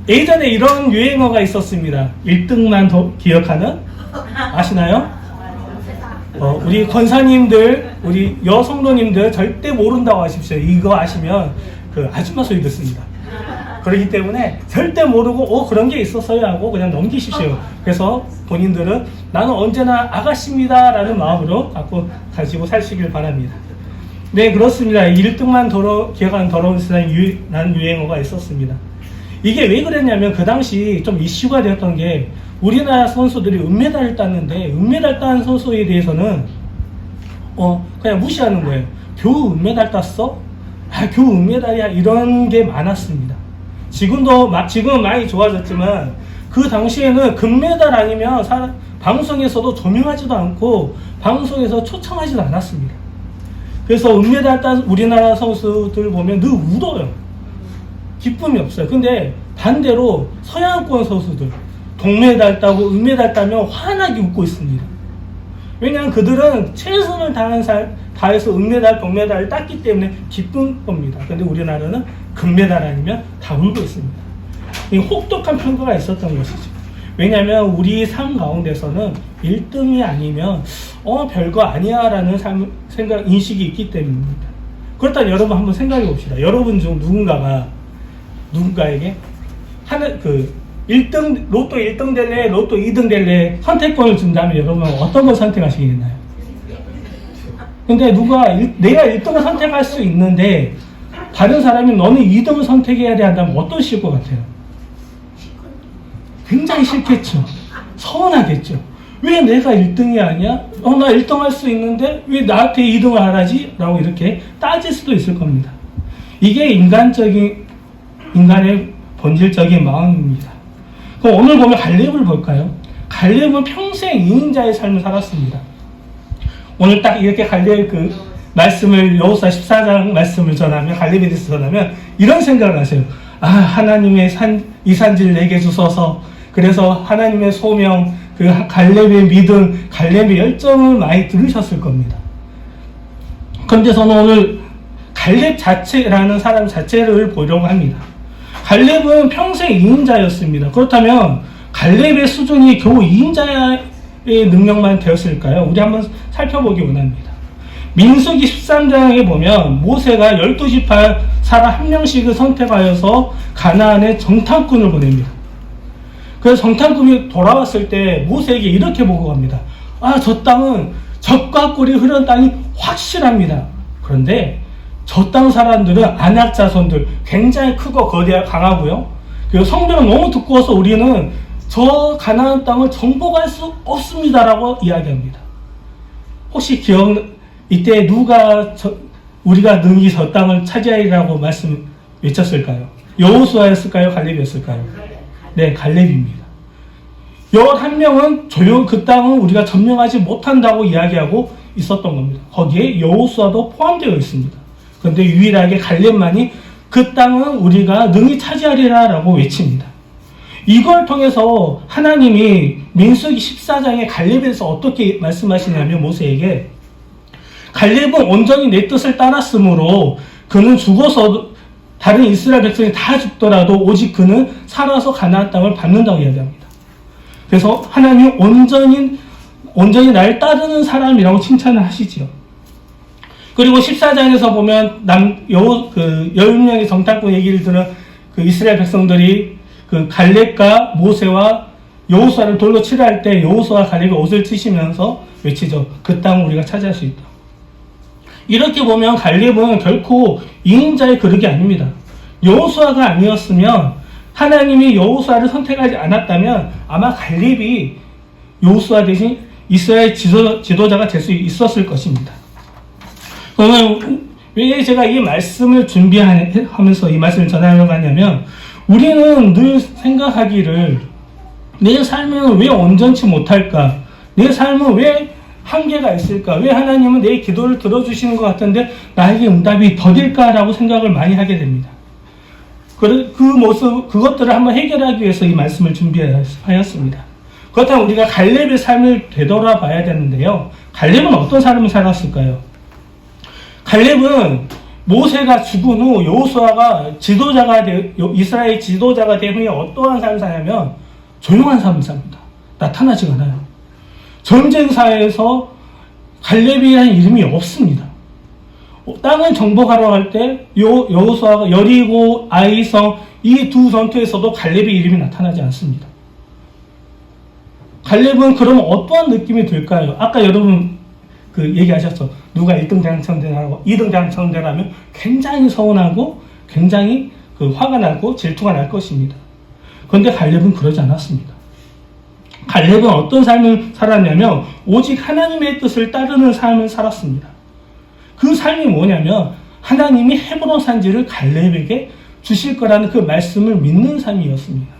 예전에 이런 유행어가 있었습니다. 1등만 더 기억하는? 아시나요? 우리 권사님들, 우리 여성도님들 절대 모른다고 하십시오. 이거 아시면 그 아줌마 소리 듣습니다. 그렇기 때문에 절대 모르고 그런 게 있었어요 하고 그냥 넘기십시오. 그래서 본인들은 나는 언제나 아가씨입니다 라는 마음으로 가지고 사시길 바랍니다. 네, 그렇습니다. 1등만 기억하는 더러운 세상이라는 유행어가 있었습니다. 이게 왜 그랬냐면 그 당시 좀 이슈가 되었던 게 우리나라 선수들이 은메달을 땄는데 은메달 딴 선수에 대해서는 그냥 무시하는 거예요. 겨우 은메달 땄어? 겨우 은메달이야. 이런 게 많았습니다. 지금은 많이 좋아졌지만 그 당시에는 금메달 아니면 방송에서도 조명하지도 않고 방송에서 초청하지도 않았습니다. 그래서 은메달 딴 우리나라 선수들 보면 늘 울어요. 기쁨이 없어요. 근데 반대로 서양권 선수들 동메달 따고 은메달 따면 환하게 웃고 있습니다. 왜냐하면 그들은 최선을 다해서 은메달, 동메달을 땄기 때문에 기쁜 겁니다. 근데 우리나라는 금메달 아니면 다 울고 있습니다. 이 혹독한 평가가 있었던 것이죠. 왜냐하면 우리 삶 가운데서는 1등이 아니면 별거 아니야 라는 인식이 있기 때문입니다. 그렇다면 여러분 한번 생각해 봅시다. 여러분 중 누군가에게 로또 1등 될래, 로또 2등 될래 선택권을 준다면 여러분 어떤 걸 선택하시겠나요? 근데 내가 1등을 선택할 수 있는데 다른 사람이 너는 2등을 선택해야 돼 한다면 어떠실 것 같아요? 굉장히 싫겠죠. 서운하겠죠. 왜 내가 1등이 아니야? 나 1등 할 수 있는데 왜 나한테 2등을 하라지? 라고 이렇게 따질 수도 있을 겁니다. 이게 인간의 본질적인 마음입니다. 그럼 오늘 보면 갈렙을 볼까요? 갈렙은 평생 2인자의 삶을 살았습니다. 오늘 딱 이렇게 갈렙 말씀을 여호수아 14장 말씀을 전하면 갈렙에 대해서 전하면 이런 생각을 하세요. 하나님의 이산지를 내게 주소서. 그래서 하나님의 소명, 갈렙의 믿음, 갈렙의 열정을 많이 들으셨을 겁니다. 그런데 저는 오늘 갈렙 자체라는 사람 자체를 보려고 합니다. 갈렙은 평생 2인자였습니다. 그렇다면 갈렙의 수준이 겨우 2인자의 능력만 되었을까요? 우리 한번 살펴보기 원합니다. 민수기 13장에 보면 모세가 12지파 사람 한 명씩을 선택하여서 가나안에 정탐꾼을 보냅니다. 그래서 정탐꾼이 돌아왔을 때 모세에게 이렇게 보고갑니다. 저 땅은 젖과 꿀이 흐르는 땅이 확실합니다. 그런데 저 땅 사람들은 안악 자손들 굉장히 크고 거대하고 강하고요. 그리고 성벽은 너무 두꺼워서 우리는 저 가나안 땅을 정복할 수 없습니다라고 이야기합니다. 혹시 이때 누가 우리가 능히 저 땅을 차지하리라고 외쳤을까요? 여호수아였을까요? 갈렙이었을까요? 네, 갈렙입니다. 11명은 그 땅은 우리가 점령하지 못한다고 이야기하고 있었던 겁니다. 거기에 여호수아도 포함되어 있습니다. 그런데 유일하게 갈렙만이 그 땅은 우리가 능히 차지하리라 라고 외칩니다. 이걸 통해서 하나님이 민수기 14장에 갈렙에 대해서 어떻게 말씀하시냐면 모세에게 갈렙은 온전히 내 뜻을 따랐으므로 그는 죽어서 다른 이스라엘 백성이 다 죽더라도 오직 그는 살아서 가나안 땅을 받는다고 이야기합니다. 그래서 하나님이 온전히 날 따르는 사람이라고 칭찬을 하시지요. 그리고 14장에서 보면 10명의 정탐꾼 얘기를 들은 이스라엘 백성들이 갈렙과 모세와 여호수아를 돌로 치려 할 때 여호수아와 갈렙이 옷을 찢으면서 외치죠. 그 땅을 우리가 차지할 수 있다. 이렇게 보면 갈렙은 결코 2인자의 그릇이 아닙니다. 여호수아가 아니었으면 하나님이 여호수아를 선택하지 않았다면 아마 갈렙이 여호수아 대신 이스라엘 지도자가 될 수 있었을 것입니다. 그러면 왜 제가 이 말씀을 준비하면서 이 말씀을 전하려고 하냐면 우리는 늘 생각하기를 내 삶은 왜 온전치 못할까? 내 삶은 왜 한계가 있을까? 왜 하나님은 내 기도를 들어주시는 것 같은데 나에게 응답이 더딜까라고 생각을 많이 하게 됩니다. 그것들을 한번 해결하기 위해서 이 말씀을 준비하였습니다. 그렇다면 우리가 갈렙의 삶을 되돌아봐야 되는데요. 갈렙은 어떤 삶을 살았을까요? 갈렙은 모세가 죽은 후 여호수아가 이스라엘 지도자가 된 후에 어떠한 삶을 사냐면 조용한 삶을 삽니다. 나타나지가 않아요. 전쟁사에서 갈렙이라는 이름이 없습니다. 땅을 정복하러 갈 때 여호수아가 여리고 아이성 이 두 전투에서도 갈렙의 이름이 나타나지 않습니다. 갈렙은 그럼 어떠한 느낌이 들까요? 아까 여러분 얘기하셨죠. 누가 1등 당첨되라고 2등 당첨되라면 굉장히 서운하고 굉장히 화가 나고 질투가 날 것입니다. 그런데 갈렙은 그러지 않았습니다. 갈렙은 어떤 삶을 살았냐면 오직 하나님의 뜻을 따르는 삶을 살았습니다. 그 삶이 뭐냐면 하나님이 헤브론 산지를 갈렙에게 주실 거라는 그 말씀을 믿는 삶이었습니다.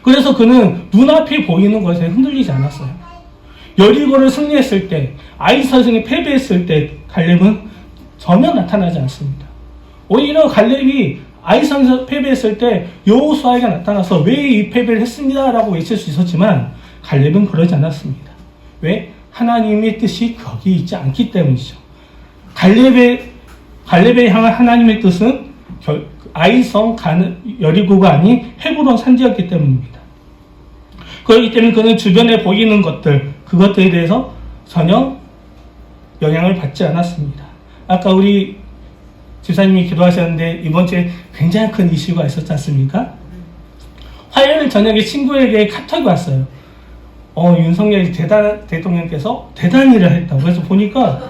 그래서 그는 눈앞에 보이는 것에 흔들리지 않았어요. 여리고를 승리했을 때, 아이서승에 패배했을 때 갈렙은 전혀 나타나지 않습니다. 오히려 갈렙이 아이성에서 패배했을 때 여호수아에게 나타나서 왜 이 패배를 했습니다 라고 외칠 수 있었지만 갈렙은 그러지 않았습니다. 왜? 하나님의 뜻이 거기 있지 않기 때문이죠. 갈렙에 향한 하나님의 뜻은 아이성 여리고가 아닌 헤브론 산지였기 때문입니다. 그렇기 때문에 그는 주변에 보이는 것들, 그것들에 대해서 전혀 영향을 받지 않았습니다. 아까 우리 집사님이 기도하셨는데 이번 주에 굉장히 큰 이슈가 있었지 않습니까? 화요일 저녁에 친구에게 카톡이 왔어요. 윤석열 대통령께서 대단한 일을 했다고. 그래서 보니까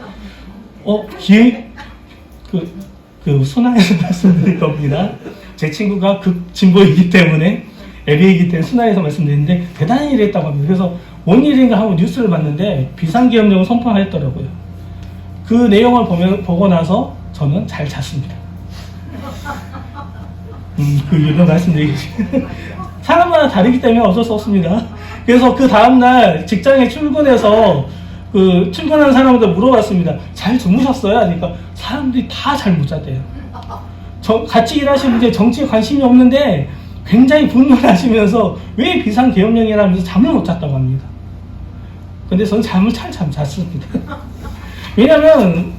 순화에서 말씀드릴 겁니다. 제 친구가 극진보이기 때문에 LA이기 때문에 순화에서 말씀드리는데 대단한 일을 했다고 합니다. 그래서 뭔 일인가 하고 뉴스를 봤는데 비상계엄령을 선포하였더라고요. 그 내용을 보고 나서 저는 잘 잤습니다. 그 이유를 말씀드리겠습니다. 사람마다 다르기 때문에 어쩔 수 없습니다. 그래서 그 다음날 직장에 출근해서 출근하는 사람한테 물어봤습니다. 잘 주무셨어요? 하니까 사람들이 다 잘 못 잤대요. 같이 일하시는 분들 정치에 관심이 없는데 굉장히 분노하시면서 왜 비상계엄령이라면서 잠을 못 잤다고 합니다. 근데 저는 잠을 잘 잤습니다. 왜냐면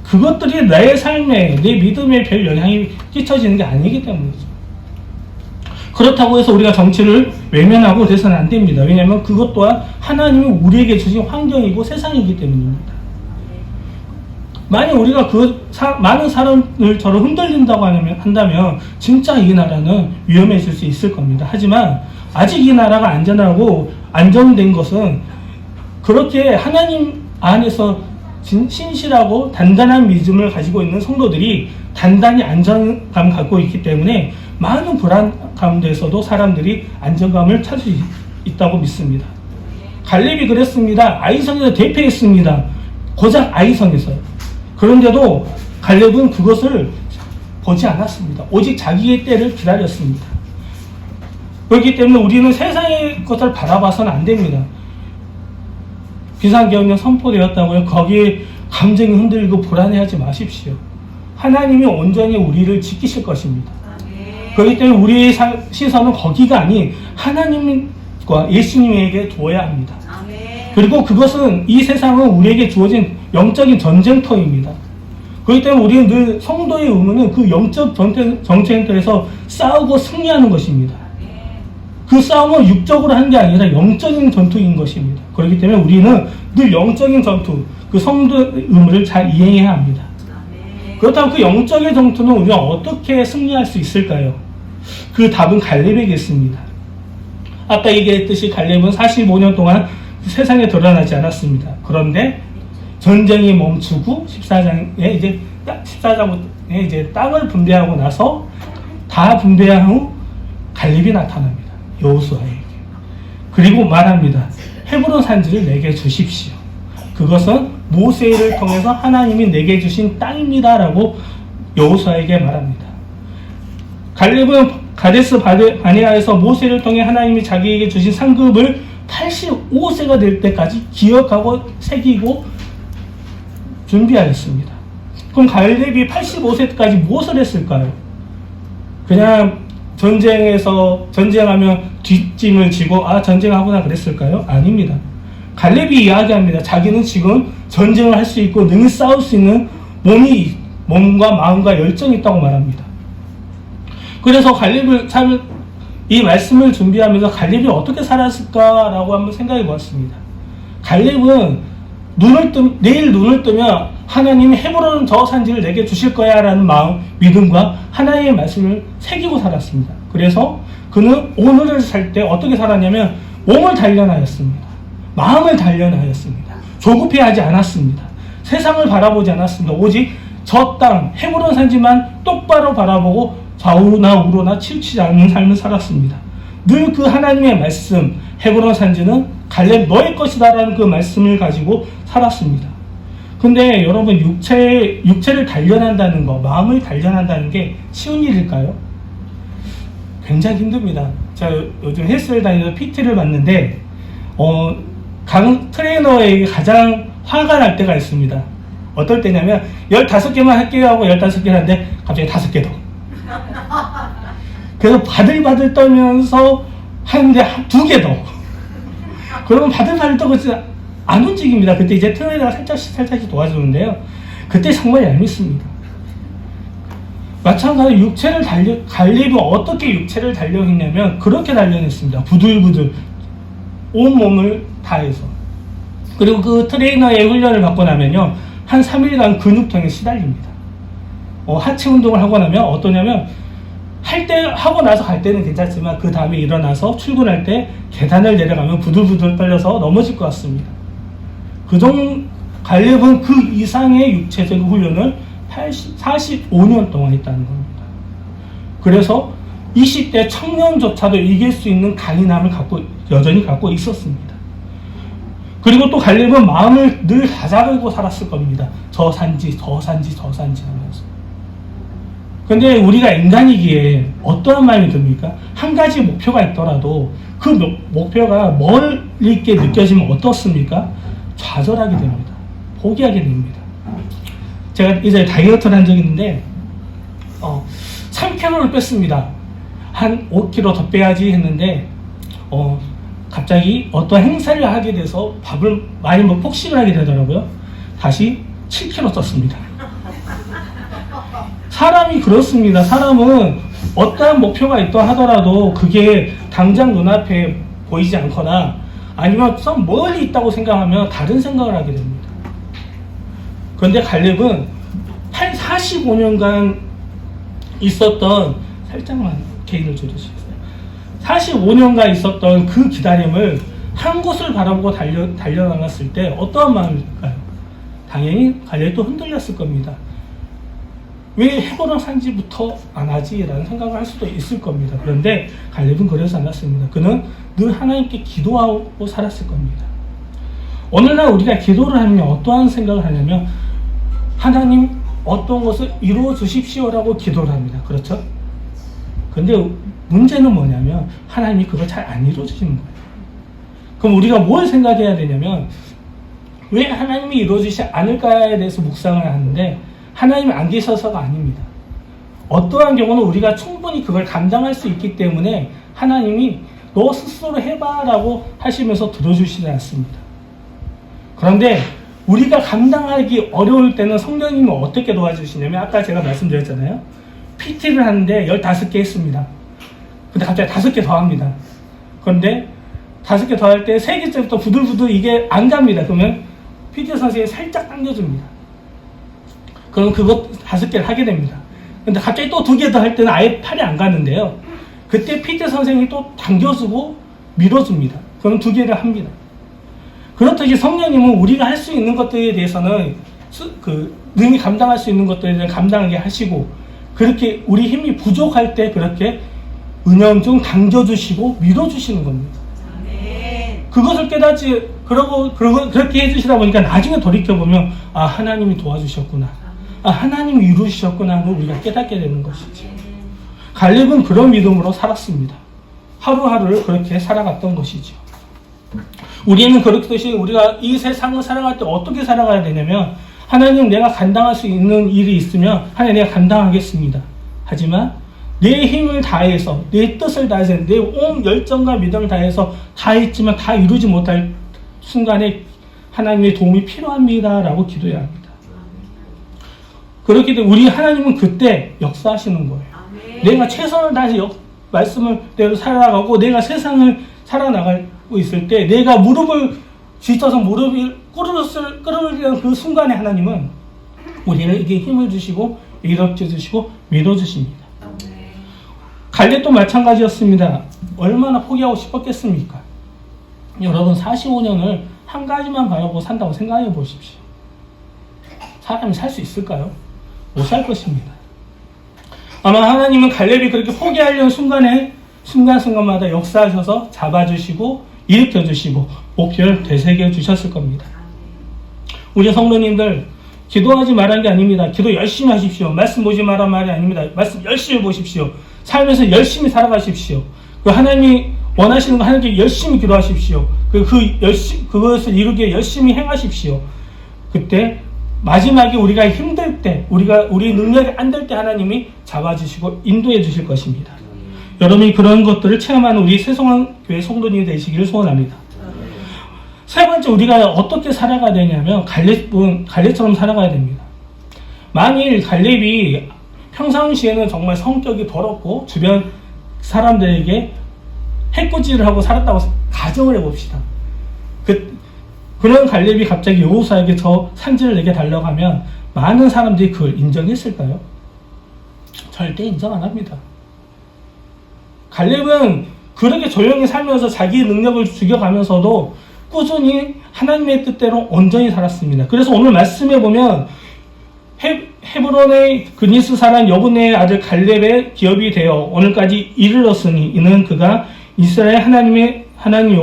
그것들이 내 삶에, 내 믿음에 별 영향이 끼쳐지는 게 아니기 때문이죠. 그렇다고 해서 우리가 정치를 외면하고 돼서는 안 됩니다. 왜냐하면 그것 또한 하나님이 우리에게 주신 환경이고 세상이기 때문입니다. 만약 우리가 많은 사람들처럼 흔들린다고 한다면 진짜 이 나라는 위험해질 수 있을 겁니다. 하지만 아직 이 나라가 안전하고 안정된 것은 그렇게 하나님 안에서 신실하고 단단한 믿음을 가지고 있는 성도들이 단단히 안정감 갖고 있기 때문에 많은 불안 가운데서도 사람들이 안정감을 찾을 수 있다고 믿습니다. 갈렙이 그랬습니다. 아이성에서 대패했습니다. 고작 아이성에서요. 그런데도 갈렙은 그것을 보지 않았습니다. 오직 자기의 때를 기다렸습니다. 그렇기 때문에 우리는 세상의 것을 바라봐서는 안 됩니다. 비상계엄령 선포되었다고요. 거기에 감정이 흔들리고 불안해하지 마십시오. 하나님이 온전히 우리를 지키실 것입니다. 그렇기 때문에 우리의 시선은 거기가 아닌 하나님과 예수님에게 두어야 합니다. 그리고 그것은 이 세상은 우리에게 주어진 영적인 전쟁터입니다. 그렇기 때문에 우리는 늘 성도의 의무는 그 영적 전쟁터에서 싸우고 승리하는 것입니다. 그 싸움은 육적으로 하는 게 아니라 영적인 전투인 것입니다. 그렇기 때문에 우리는 늘 영적인 전투, 그 성도의 의무를 잘 이행해야 합니다. 그렇다면 그 영적인 전투는 우리가 어떻게 승리할 수 있을까요? 그 답은 갈렙에게 있습니다. 아까 얘기했듯이 갈렙은 45년 동안 세상에 드러나지 않았습니다. 그런데 전쟁이 멈추고 14장에 이제 땅을 분배하고 나서 다 분배한 후 갈렙이 나타납니다. 여호수아에게. 그리고 말합니다. 헤브론 산지를 내게 주십시오. 그것은 모세를 통해서 하나님이 내게 주신 땅입니다. 라고 여호수아에게 말합니다. 갈렙은 가데스 바네아에서 모세를 통해 하나님이 자기에게 주신 상급을 85세가 될 때까지 기억하고 새기고 준비하였습니다. 그럼 갈렙이 85세까지 무엇을 했을까요? 그냥 전쟁하면 뒷짐을 지고 전쟁하구나 그랬을까요? 아닙니다. 갈렙이 이야기합니다. 자기는 지금 전쟁을 할 수 있고 능히 싸울 수 있는 몸이 몸과 마음과 열정이 있다고 말합니다. 그래서 갈렙을 참 이 말씀을 준비하면서 갈렙이 어떻게 살았을까라고 한번 생각해 보았습니다. 갈렙은 내일 눈을 뜨면 하나님이 헤브론 저 산지를 내게 주실 거야 라는 마음, 믿음과 하나님의 말씀을 새기고 살았습니다. 그래서 그는 오늘을 살 때 어떻게 살았냐면 몸을 단련하였습니다. 마음을 단련하였습니다. 조급해하지 않았습니다. 세상을 바라보지 않았습니다. 오직 저 땅 헤브론 산지만 똑바로 바라보고 좌우나 우로나 치우치지 않는 삶을 살았습니다. 늘 그 하나님의 말씀, 헤브론 산지는 갈렙 너의 것이다 라는 그 말씀을 가지고 살았습니다. 근데 여러분 육체를 단련한다는 거, 마음을 단련한다는 게 쉬운 일일까요? 굉장히 힘듭니다. 제가 요즘 헬스를 다니면서 PT를 받는데 트레이너에게 가장 화가 날 때가 있습니다. 어떨 때냐면 15개만 할게요 하고 15개를 하는데 갑자기 5개 더. 그래서 바들바들 떨면서 하는데 2개 더. 그러면 바들바들 떨고 안 움직입니다. 그때 이제 트레이너가 살짝씩 도와주는데요. 그때 정말 얄밉습니다. 마찬가지로 갈렙이 어떻게 육체를 단련했냐면 그렇게 단련했습니다. 부들부들 온 몸을 다해서. 그리고 그 트레이너의 훈련을 받고 나면요 한 3일간 근육통에 시달립니다. 하체 운동을 하고 나면 어떠냐면 하고 나서 갈 때는 괜찮지만 그 다음에 일어나서 출근할 때 계단을 내려가면 부들부들 떨려서 넘어질 것 같습니다. 갈렙은 그 이상의 육체적 훈련을 45년 동안 했다는 겁니다. 그래서 20대 청년조차도 이길 수 있는 강인함을 여전히 갖고 있었습니다. 그리고 또 갈렙은 마음을 늘 다잡고 살았을 겁니다. 저 산지 하면서. 근데 우리가 인간이기에 어떠한 마음이 듭니까? 한 가지 목표가 있더라도 그 목표가 멀리 있게 느껴지면 어떻습니까? 좌절하게 됩니다. 포기하게 됩니다. 제가 이제 다이어트를 한 적이 있는데 3kg를 뺐습니다. 한 5kg 더 빼야지 했는데 갑자기 어떤 행사를 하게 돼서 밥을 많이 폭식을 하게 되더라고요. 다시 7kg 쪘습니다. 사람이 그렇습니다. 사람은 어떠한 목표가 있다 하더라도 그게 당장 눈앞에 보이지 않거나 아니면 좀 멀리 있다고 생각하면 다른 생각을 하게 됩니다. 그런데 갈렙은 45년간 있었던, 살짝만 개인을 줄여주시겠어요? 45년간 있었던 그 기다림을 한 곳을 바라보고 달려나갔을 때 어떠한 마음일까요? 당연히 갈렙도 흔들렸을 겁니다. 왜 헤브론 산지부터 안 하지? 라는 생각을 할 수도 있을 겁니다. 그런데 갈렙은 그러지 않았습니다. 그는 늘 하나님께 기도하고 살았을 겁니다. 오늘날 우리가 기도를 하면 어떠한 생각을 하냐면 하나님 어떤 것을 이루어 주십시오라고 기도를 합니다. 그렇죠? 근데 문제는 뭐냐면 하나님이 그걸 잘 안 이루어 주시는 거예요. 그럼 우리가 뭘 생각해야 되냐면 왜 하나님이 이루어 주시지 않을까에 대해서 묵상을 하는데 하나님이 안 계셔서가 아닙니다. 어떠한 경우는 우리가 충분히 그걸 감당할 수 있기 때문에 하나님이 너 스스로 해봐라고 하시면서 들어주시지 않습니다. 그런데 우리가 감당하기 어려울 때는 성령님은 어떻게 도와주시냐면 아까 제가 말씀드렸잖아요. PT를 하는데 15개 했습니다. 근데 갑자기 5개 더 합니다. 그런데 5개 더 할 때 3개째부터 부들부들 이게 안 갑니다. 그러면 PT 선생님이 살짝 당겨줍니다. 그럼 그것 5개를 하게 됩니다. 근데 갑자기 또 2개 더 할 때는 아예 팔이 안 가는데요. 그때 PT 선생님이 또 당겨주고 밀어줍니다. 그럼 2개를 합니다. 그렇듯이 성령님은 우리가 할 수 있는 것들에 대해서는 능히 감당할 수 있는 것들에 대해서 감당하게 하시고 그렇게 우리 힘이 부족할 때 그렇게 은연중 당겨주시고 밀어주시는 겁니다. 그것을 깨닫지 그렇게 해주시다 보니까 나중에 돌이켜보면 아 하나님이 도와주셨구나. 아 하나님이 이루셨구나 하고 우리가 깨닫게 되는 것이죠. 갈렙은 그런 믿음으로 살았습니다. 하루하루를 그렇게 살아갔던 것이죠. 우리는 그렇듯이 우리가 이 세상을 살아갈 때 어떻게 살아가야 되냐면 하나님 내가 감당할 수 있는 일이 있으면 하나님 내가 감당하겠습니다. 하지만 내 힘을 다해서 내 뜻을 다해서 내 온 열정과 믿음을 다해서 다 했지만 다 이루지 못할 순간에 하나님의 도움이 필요합니다 라고 기도해야 합니다. 그렇기 때문에 우리 하나님은 그때 역사하시는 거예요. 내가 최선을 다해서 말씀을 대로 살아가고 내가 세상을 살아나가고 있을 때 내가 무릎을 쥐쳐서 무릎이 꿇으려는 그 순간에 하나님은 우리에게 힘을 주시고 일으켜 주시고 밀어주십니다. 갈렙도 마찬가지였습니다. 얼마나 포기하고 싶었겠습니까? 여러분 45년을 한 가지만 바라보고 산다고 생각해 보십시오. 사람이 살 수 있을까요? 못 살 것입니다. 아마 하나님은 갈렙이 그렇게 포기하려는 순간순간마다 역사하셔서 잡아주시고 일으켜주시고 목표를 되새겨 주셨을 겁니다. 우리 성도님들 기도하지 말한 게 아닙니다. 기도 열심히 하십시오. 말씀 보지 말란 말이 아닙니다. 말씀 열심히 보십시오. 삶에서 열심히 살아가십시오. 그 하나님이 원하시는 거 하나님께 열심히 기도하십시오. 그것을 이루기 위해 열심히 행하십시오. 그때 마지막에 우리가 힘들 때, 우리 능력이 안 될 때 하나님이 잡아주시고 인도해 주실 것입니다. 여러분이 그런 것들을 체험하는 우리 새송환교회 성도님이 되시기를 소원합니다. 세 번째, 우리가 어떻게 살아가야 되냐면 갈렙처럼 살아가야 됩니다. 만일 갈렙이 평상시에는 정말 성격이 더럽고 주변 사람들에게 해코지를 하고 살았다고 가정을 해봅시다. 그런 갈렙이 갑자기 여호수아에게 저 산지를 내게 달라고 하면 많은 사람들이 그걸 인정했을까요? 절대 인정 안 합니다. 갈렙은 그렇게 조용히 살면서 자기 능력을 죽여가면서도 꾸준히 하나님의 뜻대로 온전히 살았습니다. 그래서 오늘 말씀해 보면 헤브론의 그니스 사람 여분의 아들 갈렙의 기업이 되어 오늘까지 이르렀으니 이는 그가 이스라엘 하나님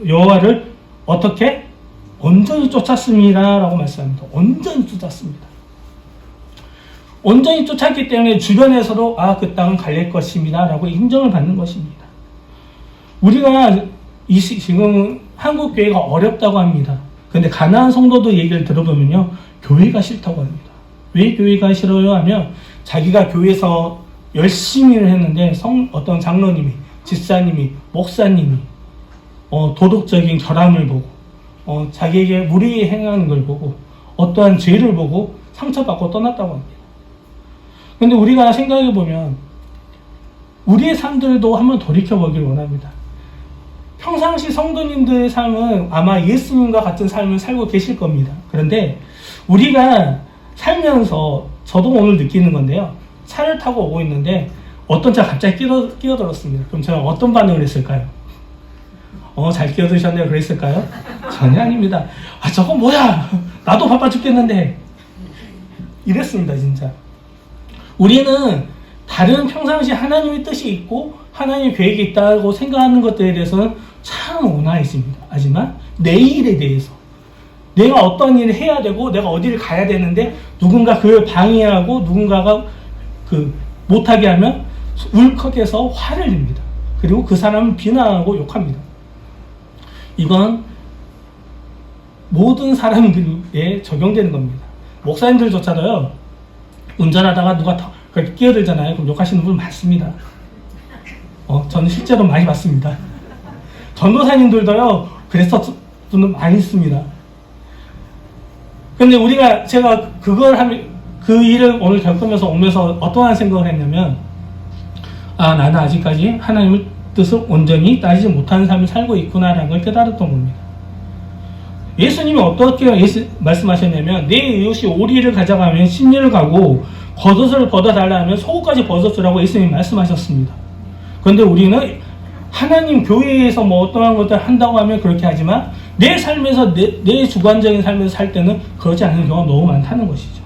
여호와를 어떻게 온전히 쫓았습니다 라고 말씀합니다. 온전히 쫓았습니다. 온전히 쫓았기 때문에 주변에서도 그 땅은 갈렙 것입니다 라고 인정을 받는 것입니다. 우리가 지금 한국 교회가 어렵다고 합니다. 그런데 가나안 성도들 얘기를 들어보면요, 교회가 싫다고 합니다. 왜 교회가 싫어요 하면 자기가 교회에서 열심히 했는데 어떤 장로님이, 집사님이, 목사님이 도덕적인 결함을 보고 자기에게 무리에 행하는 걸 보고 어떠한 죄를 보고 상처받고 떠났다고 합니다. 그런데 우리가 생각해 보면 우리의 삶들도 한번 돌이켜보기를 원합니다. 평상시 성도님들의 삶은 아마 예수님과 같은 삶을 살고 계실 겁니다. 그런데 우리가 살면서 저도 오늘 느끼는 건데요. 차를 타고 오고 있는데 어떤 차가 갑자기 끼어들었습니다. 그럼 저는 어떤 반응을 했을까요? 잘 끼어드셨네요. 그랬을까요? 전혀 아닙니다. 저건 뭐야? 나도 바빠 죽겠는데. 이랬습니다, 진짜. 우리는 다른 평상시 하나님의 뜻이 있고 하나님의 계획이 있다고 생각하는 것들에 대해서는 참 온화했습니다. 하지만 내일에 대해서 내가 어떤 일을 해야 되고 내가 어디를 가야 되는데 누군가 그걸 방해하고 누군가가 못하게 하면 울컥해서 화를 냅니다. 그리고 그 사람을 비난하고 욕합니다. 이건 모든 사람들에 적용되는 겁니다. 목사님들조차도요, 운전하다가 누가 그렇게 끼어들잖아요. 그럼 욕하시는 분 많습니다. 저는 실제로 많이 봤습니다. 전도사님들도요, 그래서 분은 많이 있습니다. 근데 제가 그 일을 오늘 겪으면서 오면서 어떠한 생각을 했냐면, 나는 아직까지 하나님의 뜻을 온전히 따지지 못하는 삶을 살고 있구나라는 걸 깨달았던 겁니다. 예수님이 어떻게 말씀하셨냐면, 내 이웃이 오리를 가져가면 심리를 가고 겉옷을 벗어달라 하면 속옷까지 벗어주라고 예수님이 말씀하셨습니다. 그런데 우리는 하나님 교회에서 어떠한 것들을 한다고 하면 그렇게 하지만 내 삶에서 내 주관적인 삶에서 살 때는 그러지 않는 경우가 너무 많다는 것이죠.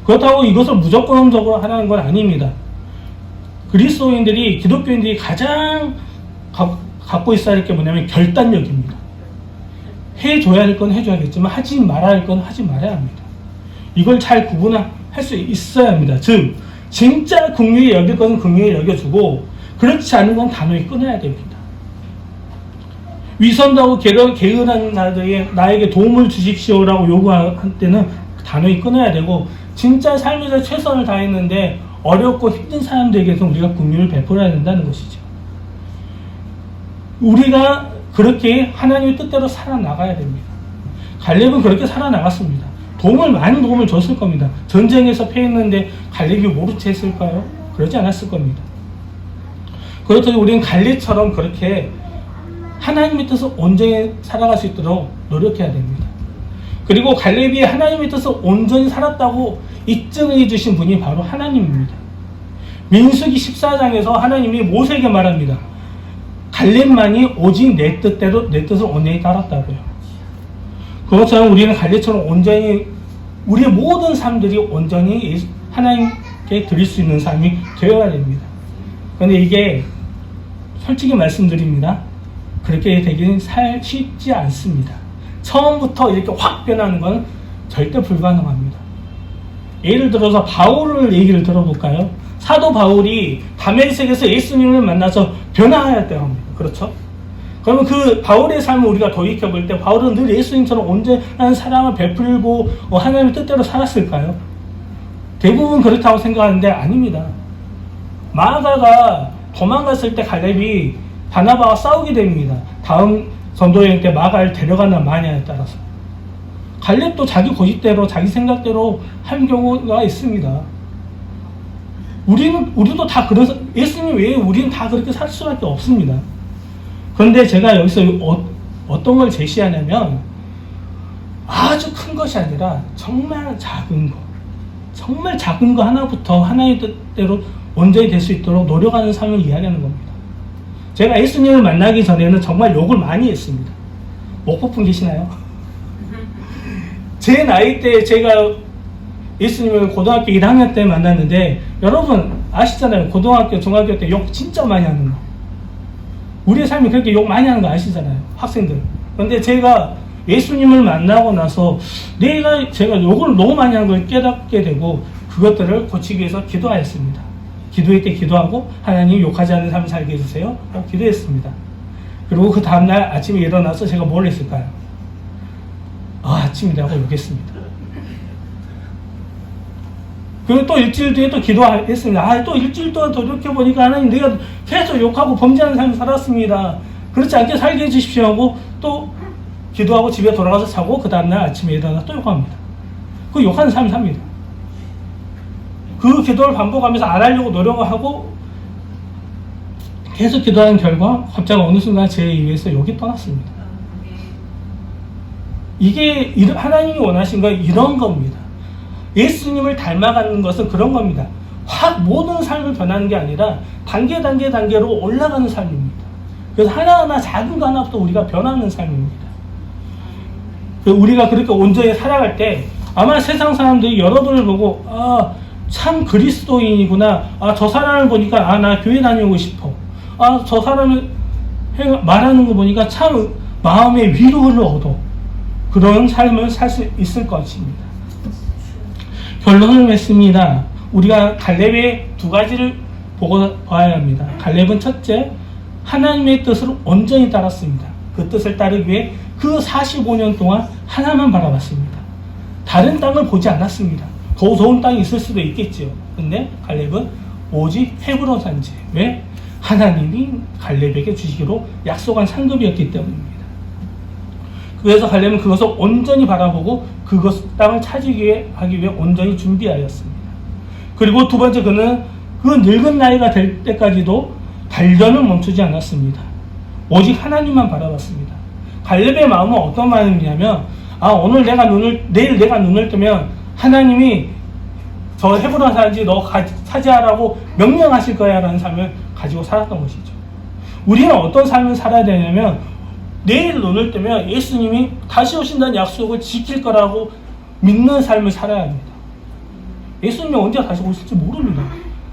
그렇다고 이것을 무조건적으로 하라는 건 아닙니다. 그리스도인들이, 기독교인들이 가장 갖고 있어야 할 게 뭐냐면 결단력입니다. 해줘야 할 건 해줘야겠지만 하지 말아야 할 건 하지 말아야 합니다. 이걸 잘 구분할 수 있어야 합니다. 즉 진짜 긍휼히 여길 것은 긍휼히 여겨주고 그렇지 않은 건 단호히 끊어야 됩니다. 위선하고 게으른 나에게 도움을 주십시오라고 요구할 때는 단호히 끊어야 되고, 진짜 삶에서 최선을 다했는데 어렵고 힘든 사람들에게서 우리가 긍휼을 베풀어야 된다는 것이죠. 우리가 그렇게 하나님의 뜻대로 살아나가야 됩니다. 갈렙은 그렇게 살아나갔습니다. 많은 도움을 줬을 겁니다. 전쟁에서 패했는데 갈렙이 모른 채 했을까요? 그러지 않았을 겁니다. 그렇다면 우리는 갈렙처럼 그렇게 하나님의 뜻을 온전히 살아갈 수 있도록 노력해야 됩니다. 그리고 갈렙이 하나님의 뜻을 온전히 살았다고 입증해 주신 분이 바로 하나님입니다. 민수기 14장에서 하나님이 모세에게 말합니다. 갈렙만이 오직 내 뜻대로 내 뜻을 온전히 따랐다고요. 그것처럼 우리는 갈렙처럼 온전히 우리의 모든 삶들이 온전히 하나님께 드릴 수 있는 삶이 되어야 됩니다. 그런데 이게 솔직히 말씀드립니다. 그렇게 되기는 쉽지 않습니다. 처음부터 이렇게 확 변하는 건 절대 불가능합니다. 예를 들어서 바울을 얘기를 들어볼까요? 사도 바울이 다메섹에서 예수님을 만나서 변화하였다고 합니다. 그렇죠? 그러면 그 바울의 삶을 우리가 돌이켜볼 때 바울은 늘 예수님처럼 온전한 사랑을 베풀고 하나님의 뜻대로 살았을까요? 대부분 그렇다고 생각하는데 아닙니다. 마가가 도망갔을 때 갈렙이 바나바와 싸우게 됩니다. 다음 전도여행 때 마가를 데려가는 마냐에 따라서. 갈렙도 자기 고집대로 자기 생각대로 한 경우가 있습니다. 우리도 다 그래서 예수님 외에 우리는 다 그렇게 살 수밖에 없습니다. 그런데 제가 여기서 어떤 걸 제시하냐면 아주 큰 것이 아니라 정말 작은 거 하나부터 하나의 뜻대로 온전히 될 수 있도록 노력하는 삶을 이야기하는 겁니다. 제가 예수님을 만나기 전에는 정말 욕을 많이 했습니다. 목포분 계시나요? 제 나이 때 제가 예수님을 고등학교 1학년 때 만났는데 여러분 아시잖아요. 고등학교, 중학교 때 욕 진짜 많이 하는 거. 우리의 삶이 그렇게 욕 많이 하는 거 아시잖아요. 학생들. 그런데 제가 예수님을 만나고 나서 제가 욕을 너무 많이 하는 걸 깨닫게 되고 그것들을 고치기 위해서 기도하였습니다. 기도할 때 기도하고 하나님 욕하지 않는 삶을 살게 해주세요. 기도했습니다. 그리고 그 다음날 아침에 일어나서 제가 뭘 했을까요? 아침이다 하고 욕했습니다. 그리고 또 일주일 뒤에 또 기도했습니다. 또 일주일 동안 돌이켜보니까 하나님 내가 계속 욕하고 범죄하는 삶을 살았습니다. 그렇지 않게 살게 해주십시오 하고 또 기도하고 집에 돌아가서 자고 그 다음날 아침에 일어나서 또 욕합니다. 그 욕하는 삶을 삽니다. 그 기도를 반복하면서 안 하려고 노력을 하고 계속 기도하는 결과 갑자기 어느 순간 제 입에서 욕이 떠났습니다. 이게 하나님이 원하신 건 이런 겁니다. 예수님을 닮아가는 것은 그런 겁니다. 확 모든 삶을 변하는 게 아니라 단계로 올라가는 삶입니다. 그래서 하나하나 작은 거 하나부터 우리가 변하는 삶입니다. 우리가 그렇게 온전히 살아갈 때 아마 세상 사람들이 여러분을 보고 참 그리스도인이구나. 저 사람을 보니까 나 교회 다니고 싶어. 저 사람을 말하는 거 보니까 참 마음의 위로를 얻어. 그런 삶을 살 수 있을 것입니다. 결론을 맺습니다. 우리가 갈렙의 두 가지를 보고 봐야 합니다. 갈렙은 첫째, 하나님의 뜻을 온전히 따랐습니다. 그 뜻을 따르기 위해 그 45년 동안 하나만 바라봤습니다. 다른 땅을 보지 않았습니다. 더 좋은 땅이 있을 수도 있겠죠. 근데 갈렙은 오직 헤브론 산지. 왜? 하나님이 갈렙에게 주시기로 약속한 상급이었기 때문입니다. 그래서 갈렙은 그것을 온전히 바라보고 땅을 하기 위해 온전히 준비하였습니다. 그리고 두 번째, 그는 그 늙은 나이가 될 때까지도 단련을 멈추지 않았습니다. 오직 하나님만 바라봤습니다. 갈렙의 마음은 어떤 마음이냐면 내일 내가 눈을 뜨면 하나님이 저 헤브론 산지 너 차지하라고 명령하실 거야 라는 삶을 가지고 살았던 것이죠. 우리는 어떤 삶을 살아야 되냐면 내일 눈을 뜨면 예수님이 다시 오신다는 약속을 지킬 거라고 믿는 삶을 살아야 합니다. 예수님이 언제 다시 오실지 모릅니다.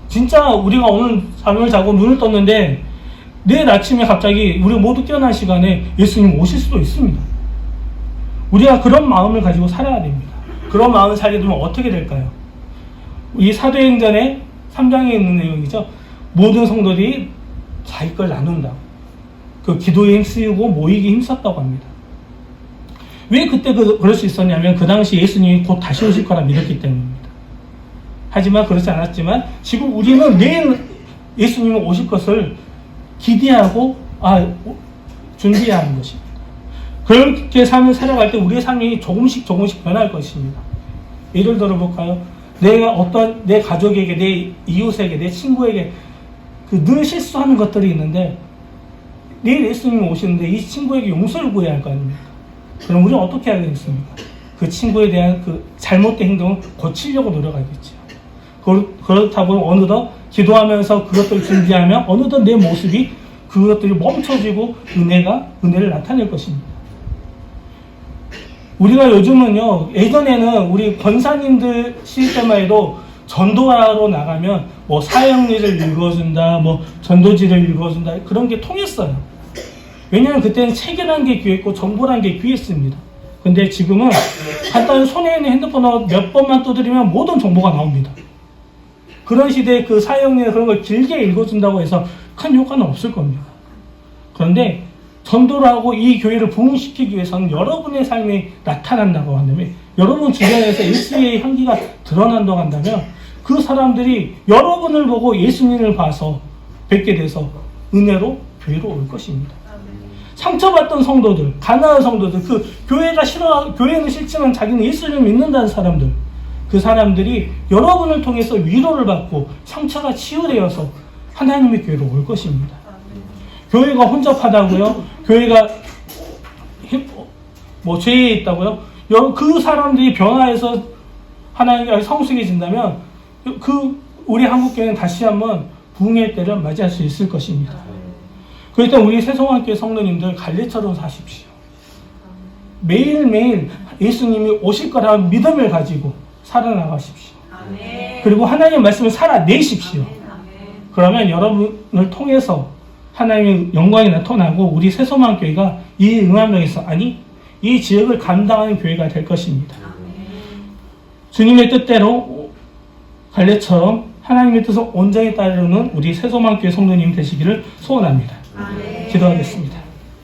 진짜 우리가 오늘 잠을 자고 눈을 떴는데 내일 아침에 갑자기 우리 모두 깨어난 시간에 예수님 오실 수도 있습니다. 우리가 그런 마음을 가지고 살아야 됩니다. 그런 마음을 살게 되면 어떻게 될까요? 이 사도행전의 3장에 있는 내용이죠. 모든 성도들이 자기 걸 나눈다. 그 기도에 힘쓰고 모이기 힘썼다고 합니다. 왜 그때 그럴 수 있었냐면 그 당시 예수님이 곧 다시 오실 거라 믿었기 때문입니다. 하지만 그렇지 않았지만 지금 우리는 내일 예수님이 오실 것을 기대하고 준비해야 하는 것입니다. 그렇게 삶을 살아갈 때 우리의 삶이 조금씩 변할 것입니다. 예를 들어볼까요? 내가 어떤 내 가족에게, 내 이웃에게, 내 친구에게 늘 실수하는 것들이 있는데 내일 예수님이 오시는데 이 친구에게 용서를 구해야 할 거 아닙니까? 그럼 우리는 어떻게 해야 되겠습니까? 그 친구에 대한 그 잘못된 행동을 고치려고 노력하겠죠. 그렇다고 어느덧 기도하면서 그것들을 준비하면 어느덧 내 모습이 그것들이 멈춰지고 은혜를 나타낼 것입니다. 우리가 요즘은요, 예전에는 우리 권사님들 시절 때만 해도 전도하러 나가면 뭐 사형리를 읽어준다, 뭐 전도지를 읽어준다, 그런 게 통했어요. 왜냐하면 그때는 책이라는 게 귀했고 정보라는 게 귀했습니다. 근데 지금은 간단히 손에 있는 핸드폰을 몇 번만 두드리면 모든 정보가 나옵니다. 그런 시대에 그 사형리 그런 걸 길게 읽어준다고 해서 큰 효과는 없을 겁니다. 그런데 전도를 하고 이 교회를 부흥시키기 위해서는 여러분의 삶이 나타난다고 한다면, 여러분 주변에서 예수의 향기가 드러난다고 한다면 그 사람들이 여러분을 보고 예수님을 봐서 뵙게 돼서 은혜로 교회로 올 것입니다. 상처받던 성도들, 가난한 성도들, 그 교회는 싫지만 자기는 예수를 믿는다는 사람들, 그 사람들이 여러분을 통해서 위로를 받고 상처가 치유되어서 하나님의 교회로 올 것입니다. 교회가 혼잡하다고요? 교회가 뭐 죄에 있다고요? 그 사람들이 변화해서 하나님께 성숙해진다면 우리 한국교회는 다시 한번 부흥의 때를 맞이할 수 있을 것입니다. 그럴 때 우리 새송학교의 성도님들 갈래처럼 사십시오. 매일매일 예수님이 오실 거라는 믿음을 가지고 살아나가십시오. 그리고 하나님의 말씀을 살아내십시오. 그러면 여러분을 통해서 하나님의 영광이 나타나고 우리 새소망교회가 이 응암동에서, 아니 이 지역을 감당하는 교회가 될 것입니다. 주님의 뜻대로 갈래처럼 하나님의 뜻을 온전히 따르는 우리 새소망교회 성도님 되시기를 소원합니다. 기도하겠습니다.